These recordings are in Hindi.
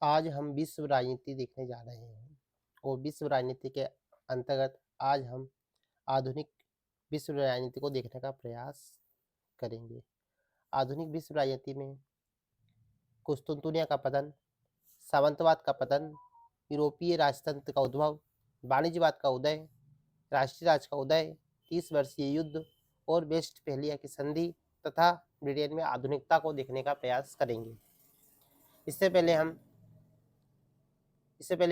आज हम विश्व राजनीति देखने जा रहे हैं और विश्व राजनीति के अंतर्गत आज हम आधुनिक विश्व राजनीति को देखने का प्रयास करेंगे। आधुनिक विश्व राजनीति में कुस्तुनतुनिया का पतन, सामंतवाद का पतन, यूरोपीय राजतंत्र का उद्भव, वाणिज्यवाद का उदय, राष्ट्रीय राज का उदय, 30 वर्षीय युद्ध और वेस्टफैलिया की संधि तथा ब्रिटेन में आधुनिकता को देखने का प्रयास करेंगे। इससे पहले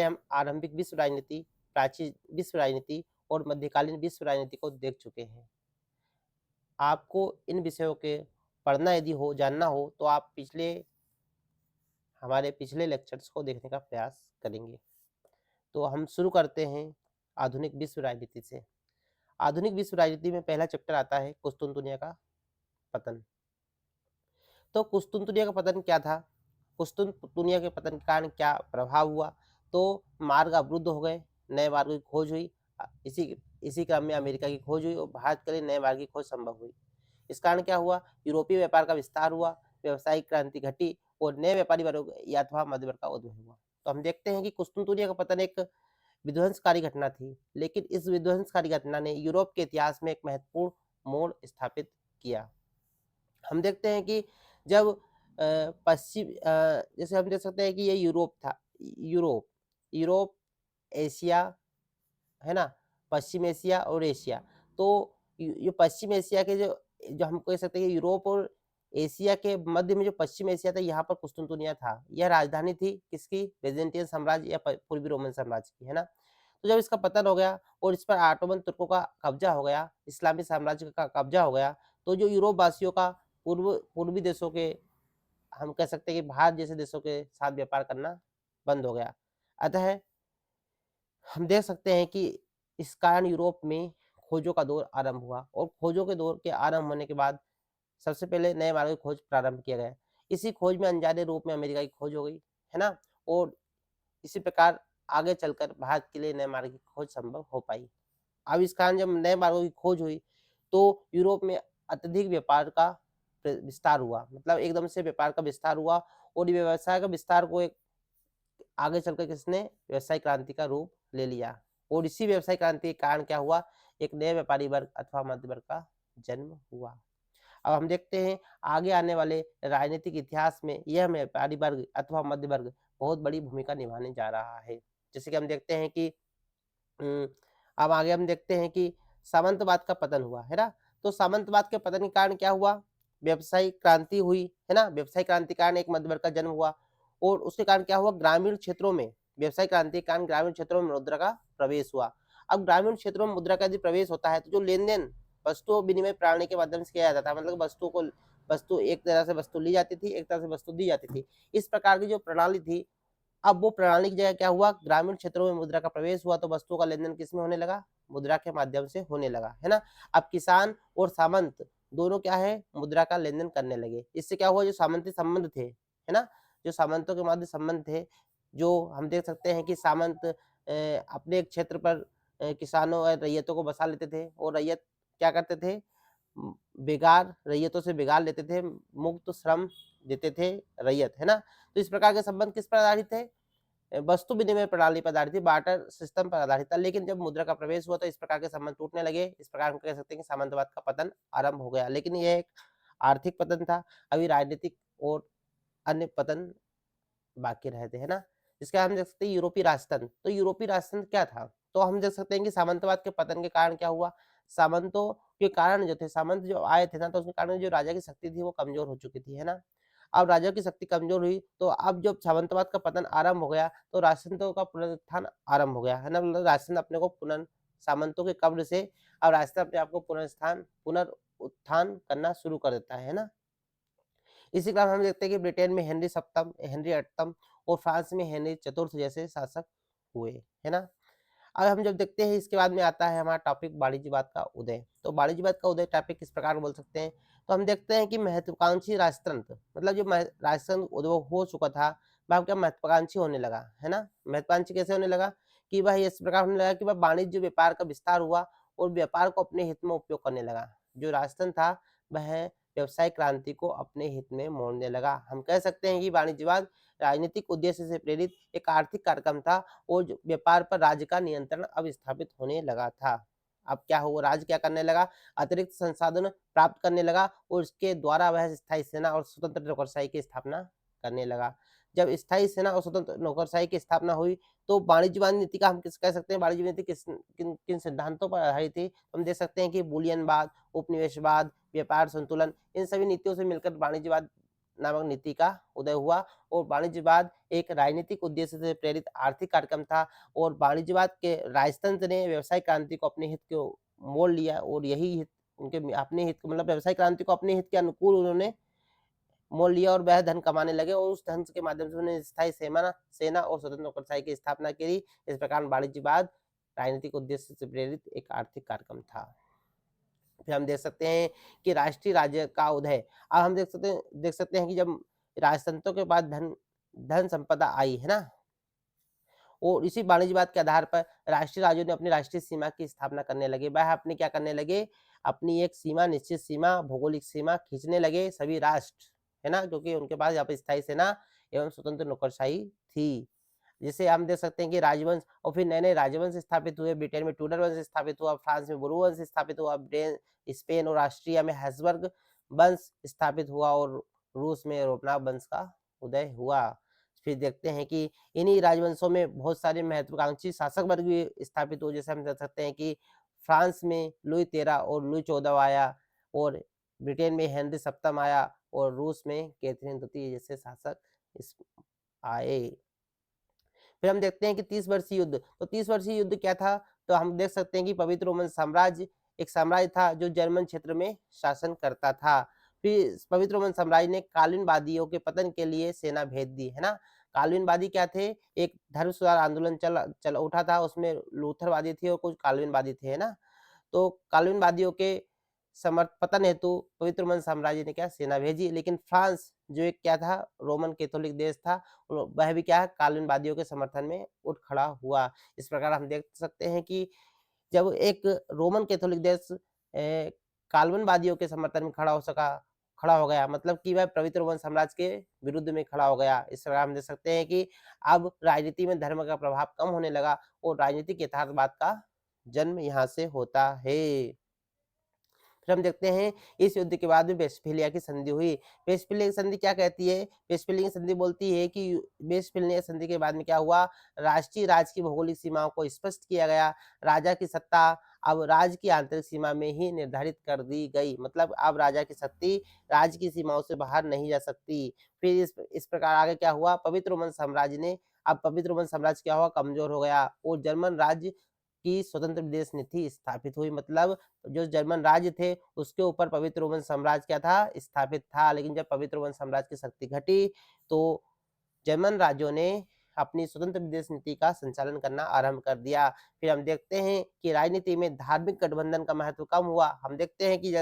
हम आरंभिक विश्व राजनीति, प्राचीन विश्व राजनीति और मध्यकालीन विश्व राजनीति को देख चुके हैं। आपको इन विषयों के पढ़ना यदि हो, जानना हो तो आप हमारे पिछले लेक्चर्स को देखने का प्रयास करेंगे। तो हम शुरू करते हैं आधुनिक विश्व राजनीति से। आधुनिक विश्व राजनीति में पहला चैप्टर आता है कुस्तुनतुनिया का पतन। तो कुस्तुनतुनिया का पतन क्या था? कुस्तुनतुनिया के पतन के कारण क्या प्रभाव हुआ? तो मार्ग अवरुद्ध हो गए, नए मार्गों की खोज हुई। इसी क्रम में अमेरिका की खोज हुई और भारत के लिए नए मार्ग की खोज संभव हुई। इस कारण क्या हुआ? यूरोपीय व्यापार का विस्तार हुआ, व्यावसायिक क्रांति घटी और नए व्यापारी वर्ग या अथवा मध्य वर्ग का उदय हुआ। तो हम देखते हैं कि कुस्तुनतुनिया का पतन एक विध्वंसकारी घटना थी, लेकिन इस विध्वंसकारी घटना ने यूरोप के इतिहास में एक महत्वपूर्ण मोड़ स्थापित किया। हम देखते हैं कि जब जैसे हम देख सकते हैं कि ये यूरोप था, यूरोप, एशिया, है ना? पश्चिम एशिया और एशिया। तो ये पश्चिम एशिया के जो जो हम कह सकते हैं कि यूरोप और एशिया के मध्य में जो पश्चिम एशिया था, यहाँ पर कुस्तुनतुनिया था। यह राजधानी थी किसकी? बिजेंटियन साम्राज्य या पूर्वी रोमन साम्राज्य की, है ना? तो जब इसका पतन हो गया और इस पर ऑटोमन तुर्कों का कब्जा हो गया, इस्लामी साम्राज्य का कब्जा हो गया, तो जो यूरोप वासियों का पूर्वी देशों के, हम कह सकते हैं कि भारत जैसे देशों के साथ व्यापार करना बंद हो गया। अतः हम देख सकते हैं कि इस कारण यूरोप में खोजों का दौर आरंभ हुआ और खोजों के दौर के आरंभ होने के बाद सबसे पहले नए मार्गों की खोज प्रारंभ किया गया। इसी खोज में अनजाने रूप में अमेरिका की खोज हो गई, है ना? और इसी प्रकार आगे चलकर भारत के लिए नए मार्ग की खोज संभव हो पाई। अब इस कारण जब नए मार्गों की खोज हुई तो यूरोप में अत्यधिक व्यापार का विस्तार हुआ, मतलब एकदम से व्यापार का विस्तार हुआ और ये व्यवसाय का विस्तार को एक आगे चलकर किसने व्यवसायिक क्रांति का रूप ले लिया और इसी व्यवसायिक क्रांति के कारण क्या हुआ? एक नए व्यापारी वर्ग अथवा मध्य वर्ग का जन्म हुआ। अब हम देखते हैं आगे आने वाले राजनीतिक इतिहास में यह व्यापारी वर्ग अथवा मध्य वर्ग बहुत बड़ी भूमिका निभाने जा रहा है। जैसे कि हम देखते हैं कि उम, अब आगे हम देखते हैं कि सामंतवाद का पतन हुआ, है ना? तो सामंतवाद के पतन के कारण क्या हुआ? व्यवसायिक क्रांति हुई, है ना? व्यवसायिक क्रांति के कारण एक मध्य वर्ग का जन्म हुआ और उसके कारण क्या हुआ? ग्रामीण क्षेत्रों में व्यवसायिक क्रांति के कारण ग्रामीण क्षेत्रों में मुद्रा का प्रवेश हुआ। अब ग्रामीण क्षेत्रों में मुद्रा का यदि प्रवेश होता है तो जो लेन-देन वस्तु विनिमय प्रणाली के माध्यम से किया जाता था, मतलब वस्तु एक तरह से वस्तु ली जाती थी, एक तरह से वस्तु दी जाती थी। इस प्रकार की जो प्रणाली थी, अब वो प्रणाली की जगह क्या हुआ? ग्रामीण क्षेत्रों में मुद्रा का प्रवेश हुआ तो वस्तुओं का लेन-देन किसमें होने लगा? मुद्रा के माध्यम से होने लगा, है ना? अब किसान और सामंत दोनों क्या है? मुद्रा का लेन-देन करने लगे। इससे क्या हुआ? जो सामंती संबंध थे, है ना? जो सामंतों के मध्य संबंध थे, जो हम देख सकते हैं कि सामंत अपने एक क्षेत्र पर किसानों और रैयतों को बसा लेते थे और रैयत क्या करते थे? बेगार रैयतों से बेगार लेते थे, मुक्त श्रम देते थे रैयत, है ना? तो इस प्रकार के संबंध किस पर आधारित थे? वस्तु विनिमय प्रणाली पर आधारित थी, बार्टर सिस्टम पर आधारित था। लेकिन जब मुद्रा का प्रवेश हुआ तो इस प्रकार के संबंध टूटने लगे। इस प्रकार हम कह सकते हैं कि सामंतवाद का पतन आरंभ हो गया। लेकिन यह एक आर्थिक पतन था, अभी राजनीतिक और अन्य पतन बाकी रहे थे, है ना? इसके हम देख सकते हैं यूरोपीय राजतंत्र। तो यूरोपीय राजतंत्र क्या था? तो हम देख सकते हैं कि सामंतवाद के पतन के कारण क्या हुआ? सामंतों के कारण जो थे, सामंत जो आए थे ना, तो उसके कारण जो राजा की शक्ति थी वो कमजोर हो चुकी थी, है ना? अब राजा की शक्ति कमजोर हुई तो अब जब सामंतवाद का पतन आरंभ हो गया तो राजतंत्रों का पुनरुत्थान आरंभ हो गया, है ना? मतलब राजतंत्र अपने को सामंतों के कब्र से अब राजतंत्र अपने आप को पुनरुत्थान करना शुरू कर देता है ना? इसी क्रम हम देखते हैं कि ब्रिटेन में हेनरी सप्तम, हेनरी आठम और फ्रांस में हेनरी चतुर्थ जैसे शासक हुए, है ना? अब हम जब देखते हैं इसके बाद में आता है हमारा टॉपिक वाणिज्यवाद का उदय। तो वाणिज्यवाद का उदय टॉपिक किस प्रकार बोल सकते हैं? तो हम देखते हैं कि महत्वाकांक्षी राजतंत्र, मतलब जो राजतंत्र उद्भव हो चुका था, वह क्या महत्वाकांक्षी होने लगा, है ना? महत्वाकांक्षी कैसे होने लगा? कि वह इस प्रकार होने लगा कि वह वाणिज्य व्यापार का विस्तार हुआ और व्यापार को अपने हित में उपयोग करने लगा। जो राजतंत्र था वह व्यवसायिक क्रांति को अपने हित में मोड़ने लगा। हम कह सकते हैं कि वाणिज्यवाद राजनीतिक उद्देश्य से प्रेरित एक आर्थिक कार्यक्रम था और जो व्यापार पर राज्य का नियंत्रण अब स्थापित होने लगा था। अब क्या हुआ, राज्य क्या करने लगा, अतिरिक्त संसाधन प्राप्त करने लगा और उसके द्वारा वह स्थायी सेना और स्वतंत्र नौकरशाही की स्थापना करने लगा। जब स्थायी सेना और स्वतंत्र नौकरशाही की स्थापना हुई तो वाणिज्यवाद नीति का हम किस कह सकते हैं, वाणिज्य नीति किन किन सिद्धांतों पर आधारित थी। हम देख सकते हैं कि बूलियनवाद, उपनिवेशवाद, व्यापार संतुलन, इन सभी नीतियों से मिलकर वाणिज्यवाद नामक नीति का उदय हुआ। और वाणिज्यवाद एक राजनीतिक उद्देश्य से प्रेरित आर्थिक कार्यक्रम था और वाणिज्यवाद के राजतंत्र ने व्यवसायिक क्रांति को अपने हित को मोड़ लिया और यही हित उनके अपने हित मतलब व्यवसायिक क्रांति को अपने हित के अनुकूल उन्होंने मोल लिया और वह धन कमाने लगे और उस धन के माध्यम से उन्होंने स्थायी सेना और स्वतंत्र नौकरशाही की स्थापना करी। इस प्रकार वाणिज्यवाद राजनीतिक उद्देश्य से प्रेरित एक आर्थिक कार्यक्रम था। फिर हम देख सकते हैं कि राष्ट्रीय राज्य का उदय। अब हम देख सकते हैं कि जब राजतंत्रों के बाद धन संपदा आई है ना, और इसी वाणिज्यवाद के आधार पर राष्ट्रीय राज्यों ने अपनी राष्ट्रीय सीमा की स्थापना करने लगे। वह अपने क्या करने लगे, अपनी एक सीमा, निश्चित सीमा, भौगोलिक सीमा खींचने लगे सभी राष्ट्र, है ना, क्योंकि उनके पास यहाँ पे स्थायी सेना एवं स्वतंत्र नौकरशाही थी। जैसे हम देख सकते हैं कि राजवंश और फिर नए-नए राजवंश स्थापित हुए। ब्रिटेन में ट्यूडर वंश स्थापित हुआ, फ्रांस में बोरो वंश स्थापित हुआ, स्पेन और ऑस्ट्रिया में हैब्सबर्ग वंश स्थापित हुआ और रूस में रोमनाव वंश का उदय हुआ। फिर देखते हैं कि इन्हीं राजवंशों में बहुत सारे महत्वाकांक्षी शासक वर्ग भी स्थापित हुए। जैसे हम देख सकते हैं कि फ्रांस में लुई 13 और लुई 14 आया और ब्रिटेन में हेनरी 7 आया और रूस में कैथरीन द्वितीय जैसे शासक इस आए। फिर हम देखते हैं कि 30 वर्षीय युद्ध। तो 30 वर्षीय युद्ध क्या था? तो हम देख सकते हैं कि पवित्र रोमन साम्राज्य एक साम्राज्य था जो जर्मन क्षेत्र में शासन करता था। फिर पवित्र रोमन साम्राज्य ने कालीनवादियों के पतन के लिए सेना भेज दी, है ना? कालीनवादी क्या थे? एक धर्म सुधार आंदोलन चल उठा था, उसमें लूथरवादी थे और कुछ काल्विनवादी थे, है ना? तो काल्विनवादियों के पतन हेतु पवित्र रोमन साम्राज्य ने क्या सेना भेजी, लेकिन फ्रांस जो एक क्या था, रोमन कैथोलिक देश था, वह भी क्या है, काल्विनवादियों के समर्थन में उठ खड़ा हुआ। इस प्रकार हम देख सकते हैं कि जब एक रोमन कैथोलिक देश काल्विनवादियों के समर्थन में खड़ा हो गया, मतलब कि वह पवित्र रोमन साम्राज्य के विरुद्ध में खड़ा हो गया। इस प्रकार हम देख सकते हैं कि अब राजनीति में धर्म का प्रभाव कम होने लगा और राजनीतिक यथार्थवाद का जन्म यहाँ से होता है। फिर हम देखते हैं इस युद्ध के बाद में वेस्टफेलिया की संधि हुई। वेस्टफेलिया की संधि क्या कहती है? वेस्टफेलिया की संधि बोलती है कि वेस्टफेलिया संधि के बाद में क्या हुआ, राष्ट्रीय राज्य की भौगोलिक सीमाओं को स्पष्ट किया गया। राजा की सत्ता अब राज्य की आंतरिक सीमा में ही निर्धारित कर दी गई, मतलब अब राजा की शक्ति राज्य की सीमाओं से बाहर नहीं जा सकती। फिर इस प्रकार आगे क्या हुआ, पवित्र रोमन साम्राज्य ने अब पवित्र रोमन साम्राज्य क्या हुआ, कमजोर हो गया और जर्मन राज्य की स्वतंत्र विदेश नीति स्थापित हुई। मतलब जो जर्मन राज्य थे उसके ऊपर पवित्र रोमन साम्राज्य क्या था, स्थापित था। लेकिन जब पवित्र रोमन साम्राज्य की शक्ति घटी तो जर्मन राज्यों ने अपनी स्वतंत्र विदेश नीति का संचालन करना आरंभ कर दिया। फिर हम देखते हैं कि राजनीति में धार्मिक गठबंधन का महत्व कम हुआ। हम देखते हैं कि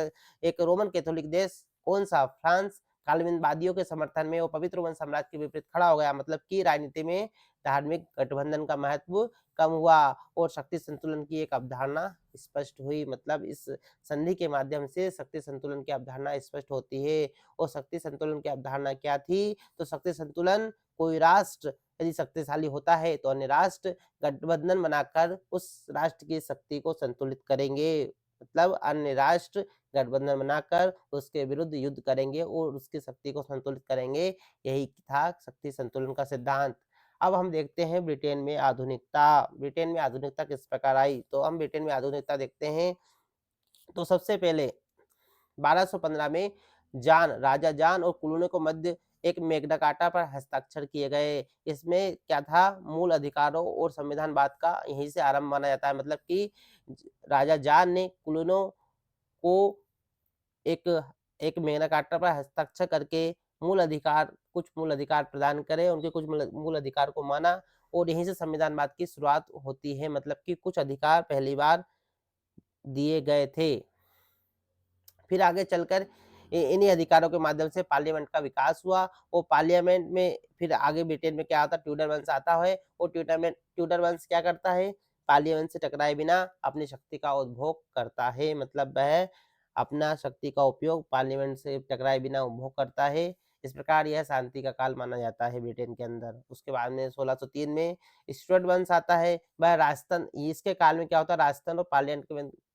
एक रोमन कैथोलिक देश कौन सा, फ्रांस, काल्विनवादियों के समर्थन में वो पवित्र रोमन साम्राज्य के विपरीत खड़ा हो गया। मतलब कि राजनीति में धार्मिक गठबंधन का महत्व कम हुआ और शक्ति संतुलन की एक अवधारणा स्पष्ट हुई। मतलब इस संधि के माध्यम से शक्ति संतुलन की अवधारणा स्पष्ट होती है। और शक्ति संतुलन की अवधारणा क्या थी? तो शक्ति संतुलन, कोई राष्ट्र यदि शक्तिशाली होता है तो अन्य राष्ट्र गठबंधन बनाकर उस राष्ट्र की शक्ति को संतुलित करेंगे। मतलब अन्य राष्ट्र गठबंधन बनाकर उसके विरुद्ध युद्ध करेंगे और उसकी शक्ति को संतुलित करेंगे। यही था शक्ति संतुलन का सिद्धांत। अब हम देखते हैं ब्रिटेन में आधुनिकता। ब्रिटेन में आधुनिकता किस प्रकार आई? तो हम ब्रिटेन में आधुनिकता देखते हैं। तो सबसे पहले 1215 में राजा जॉन और क्लूनी को मध्य एक मैग्ना कार्टा पर हस्ताक्षर किए गए। इसमें क्या था, मूल अधिकारों और संविधानवाद का यहीं से आरंभ माना जाता है। मतलब कि राजा जॉन ने क्लूनी को एक एक मैग्ना कार्टा पर हस्ताक्षर करके कुछ मूल अधिकार प्रदान करे, उनके कुछ मूल अधिकार को माना और यहीं से संविधानवाद की शुरुआत होती है। मतलब कि कुछ अधिकार पहली बार दिए गए थे। फिर आगे चलकर इन्हीं अधिकारों के माध्यम से पार्लियामेंट का विकास हुआ और पार्लियामेंट में फिर आगे ब्रिटेन में क्या आता है, ट्यूडर वंश आता है और ट्यूडर वंश क्या करता है, पार्लियामेंट से टकराए बिना अपनी शक्ति का उपभोग करता है। मतलब वह अपना शक्ति का उपयोग पार्लियामेंट से टकराए बिना उपभोग करता है। इस प्रकार यह शांति का काल माना जाता है ब्रिटेन के अंदर। उसके बाद में 1603 में स्टुअर्ट वंश आता है। वह राजतंत्र, इसके काल में क्या होता है, राजतंत्र और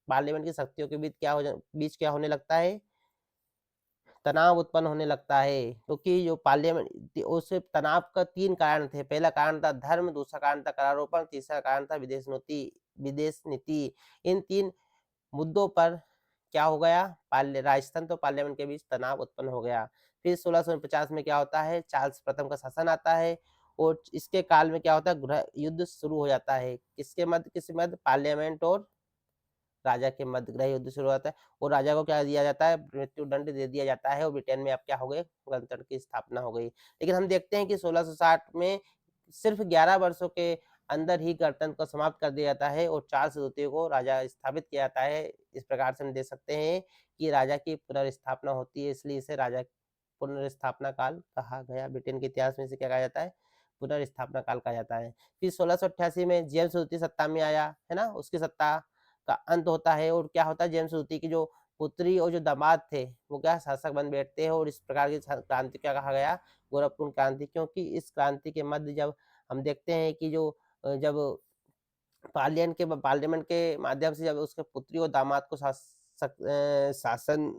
पार्लियामेंट की शक्तियों के बीच क्या होने लगता है, तनाव उत्पन्न होने लगता है। क्योंकि जो पार्लियामेंट, उस तनाव का 3 कारण थे। पहला कारण था धर्म, दूसरा कारण था करारोपण, तीसरा कारण था विदेश नीति। इन 3 मुद्दों पर क्या हो गया, राजतंत्र और पार्लियामेंट के बीच तनाव उत्पन्न हो गया। फिर 1650 में क्या होता है, चार्ल्स प्रथम का शासन आता है और इसके काल में क्या होता है, गृह युद्ध शुरू हो जाता है। किसके मध्य, पार्लियामेंट और राजा के मध्य गृह युद्ध शुरू होता है और राजा को क्या दिया जाता है, मृत्यु दंड दे दिया जाता है और ब्रिटेन में अब क्या हो गए, गणतंत्र की स्थापना हो गई। लेकिन हम देखते हैं कि 1660 में सिर्फ 11 वर्षों के अंदर ही गणतंत्र को समाप्त कर दिया जाता है और चार्ल्स द्वितीय को राजा स्थापित किया जाता है। इस प्रकार से हम देख सकते हैं कि राजा की पुनर्स्थापना होती है, इसलिए इसे राजा पुनर्स्थापना काल कहा गया। ब्रिटेन के इतिहास में इसे क्या कहा जाता है, पुनर्स्थापना काल कहा जाता है। फिर 1688 में जेम्स द्वितीय सत्ता में आया, है ना, उसकी सत्ता का अंत होता है और क्या होता है, जेम्स द्वितीय की जो पुत्री और जो दामाद थे वो क्या शासक बन बैठते हैं और इस प्रकार की क्रांति क्या कहा गया, गोरखपुर क्रांति। क्योंकि इस क्रांति के मध्य जब हम देखते हैं कि जब पार्लियामेंट के माध्यम से जब उसके पुत्री और दामाद को शासन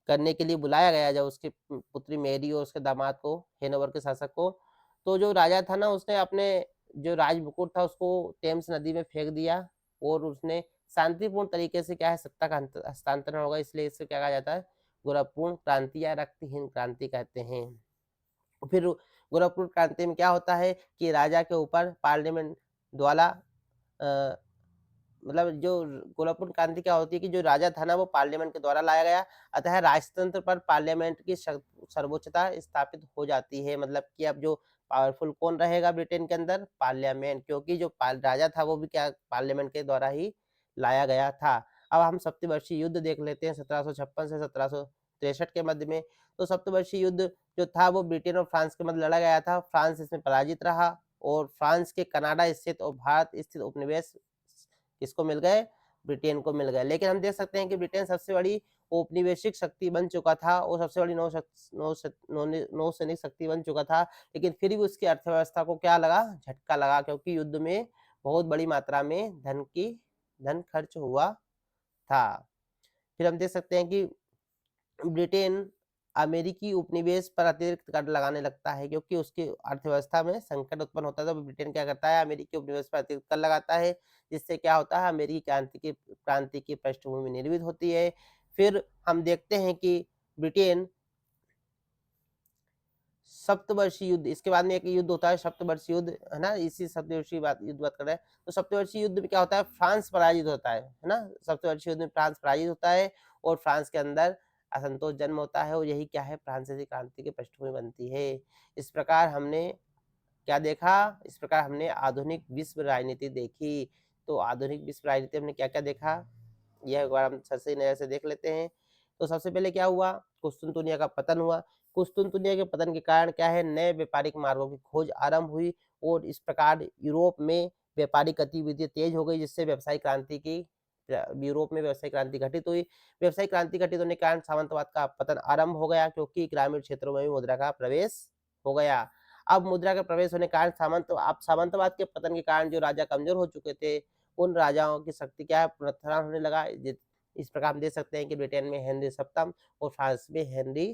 करने के लिए बुलाया गया, जब उसकी पुत्री मेरी और उसके दामाद को, हेनोवर के शासक को, तो जो राजा था ना, उसने अपने जो राज मुकुट था उसको टेम्स नदी में फेंक दिया और उसने शांतिपूर्ण तरीके से क्या है, सत्ता का हस्तांतरण होगा, इसलिए इसे क्या कहा जाता है, गोरखपुर क्रांति या रक्तहीन क्रांति कहते हैं। फिर गोरखपुर क्रांति में क्या होता है कि राजा के ऊपर पार्लियामेंट द्वारा अ, मतलब जो गोरखपुर क्रांति क्या होती है कि जो राजा था ना वो पार्लियामेंट के द्वारा लाया गया, अतः राजतंत्र पर पार्लियामेंट की सर्वोच्चता स्थापित हो जाती है। मतलब कि अब जो पावरफुल कौन रहेगा ब्रिटेन के अंदर, पार्लियामेंट, क्योंकि जो राजा था वो भी क्या पार्लियामेंट के द्वारा ही लाया गया था। अब हम सप्तवर्षीय युद्ध देख लेते हैं 1756 से 1763 के मध्य में। तो सप्तवर्षीय युद्ध जो था वो ब्रिटेन और फ्रांस के मध्य लड़ा गया था। फ्रांस इसमें पराजित रहा और फ्रांस के कनाडा स्थित और भारत स्थित उपनिवेश किसको मिल गए, ब्रिटेन को मिल गए। लेकिन हम देख सकते हैं कि ब्रिटेन सबसे बड़ी औपनिवेशिक शक्ति बन चुका था और सबसे बड़ी नौसैनिक शक्ति बन चुका था, लेकिन फिर भी उसकी अर्थव्यवस्था को क्या लगा, झटका लगा, क्योंकि युद्ध में बहुत बड़ी मात्रा में धन खर्च हुआ था। फिर हम देख सकते हैं कि ब्रिटेन अमेरिकी उपनिवेश पर अतिरिक्त कर लगाने लगता है, क्योंकि उसकी अर्थव्यवस्था में संकट उत्पन्न होता है, तो ब्रिटेन क्या करता है, अमेरिकी उपनिवेश पर अतिरिक्त कर लगाता है, जिससे क्या होता है, अमेरिकी क्रांति की पृष्ठभूमि निर्मित होती है। फिर हम देखते हैं कि ब्रिटेन सप्तवर्षीय युद्ध, इसके बाद में एक युद्ध होता है सप्तवर्षीय युद्ध, है ना, इसी सप्तवर्षीय युद्ध बात कर रहे हैं। तो सप्तवर्षीय युद्ध में क्या होता है, फ्रांस पराजित होता है ना, सप्तवर्षीय युद्ध में फ्रांस पराजित होता है और फ्रांस के अंदर असंतोष जन्म होता है और यही क्या है, फ्रांसीसी क्रांति की पृष्ठभूमि बनती है। इस प्रकार हमने क्या देखा, इस प्रकार हमने आधुनिक विश्व राजनीति देखी। तो आधुनिक विश्व राजनीति हमने क्या क्या देखा, यह एक बार हम सही नजर से देख लेते हैं। तो सबसे पहले क्या हुआ, कुस्तुनतुनिया का पतन हुआ। कुस्तुनतुनिया के पतन के कारण क्या है, नए व्यापारिक मार्गों की खोज आरंभ हुई और इस प्रकार यूरोप में व्यापारिक गतिविधि तेज हो गई, जिससे व्यवसायिक क्रांति की यूरोप में व्यवसायिक क्रांति घटित हुई। व्यवसायिक क्रांति घटित होने के कारण सामंतवाद का पतन आरंभ हो गया, क्योंकि ग्रामीण क्षेत्रों में भी मुद्रा का प्रवेश हो गया। अब मुद्रा के प्रवेश होने के कारण सामंतवाद के पतन के कारण जो राजा कमजोर हो चुके थे, उन राजाओं की शक्ति क्या है, पुनरुत्थान होने लगा। इस प्रकार हम देख सकते हैं कि ब्रिटेन में हेनरी सप्तम और फ्रांस में हेनरी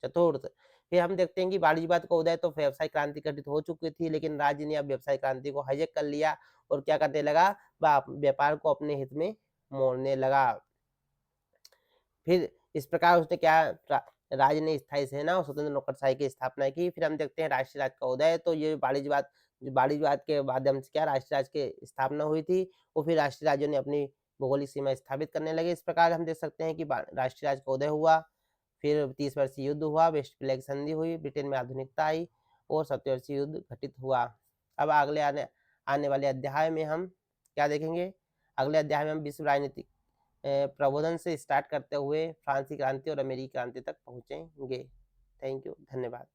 चतुर्थ। फिर हम देखते हैं कि वाणिज्यवाद का उदय, तो व्यवसायिक क्रांति घटित हो चुकी थी, लेकिन राज्य ने अब व्यवसायिक क्रांति को हाईजैक कर लिया और क्या करने लगा, व्यापार को अपने हित में मोड़ने लगा। फिर इस प्रकार उसने क्या, राज्य ने स्थायी सेना और स्वतंत्र नौकरशाही की स्थापना की। फिर हम देखते हैं राष्ट्रीय राज्य का उदय, तो ये वाणिज्यवाद के माध्यम से क्या राष्ट्रीय राज्य की स्थापना हुई थी और फिर राष्ट्रीय राज्यों ने अपनी भौगोलिक सीमा स्थापित करने लगे। इस प्रकार हम देख सकते हैं कि राष्ट्रीय राज्य का उदय हुआ, फिर 30 वर्षीय युद्ध हुआ, वेस्ट फ्लैग संधि हुई, ब्रिटेन में आधुनिकता आई और 70 वर्षीय युद्ध घटित हुआ। अब अगले आने वाले अध्याय में हम क्या देखेंगे, अगले अध्याय में हम विश्व राजनीतिक प्रबोधन से स्टार्ट करते हुए फ्रांसीसी क्रांति और अमेरिकी क्रांति तक पहुंचेंगे। थैंक यू, धन्यवाद।